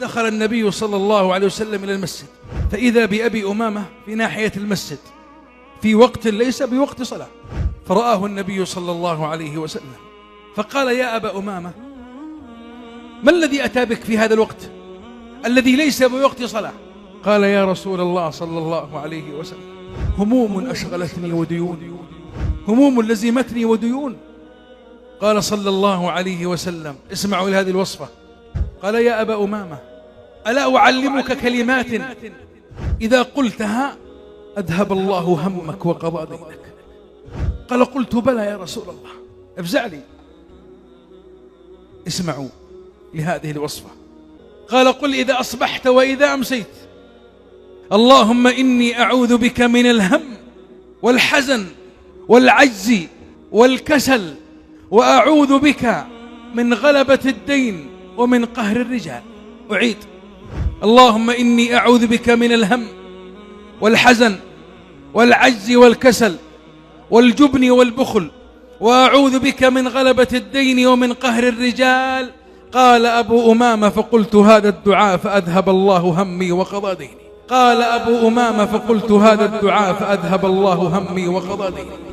دخل النبي صلى الله عليه وسلم إلى المسجد، فإذا بأبي أمامة في ناحية المسجد في وقت ليس بوقت صلاة، فرآه النبي صلى الله عليه وسلم فقال: يا أبا أمامة، ما الذي أتى بك في هذا الوقت الذي ليس بوقت صلاة؟ قال: يا رسول الله صلى الله عليه وسلم، هموم أشغلتني وديون، هموم لزمتني وديون. قال صلى الله عليه وسلم: اسمعوا لهذه الوصفة. قال: يا أبا أمامة، ألا أعلمك كلمات إذا قلتها أذهب الله همك وقضى دينك؟ قال: قلت بلى يا رسول الله، افزع لي. اسمعوا لهذه الوصفة. قال: قل إذا أصبحت وإذا أمسيت: اللهم إني أعوذ بك من الهم والحزن والعجز والكسل، وأعوذ بك من غلبة الدين ومن قهر الرجال. أعيد: اللهم إني أعوذ بك من الهم والحزن والعجز والكسل والجبن والبخل، وأعوذ بك من غلبة الدين ومن قهر الرجال. قال أبو أمامة: فقلت هذا الدعاء فأذهب الله همي وقضى ديني. قال أبو أمامة: فقلت هذا الدعاء فأذهب الله همي وقضى ديني.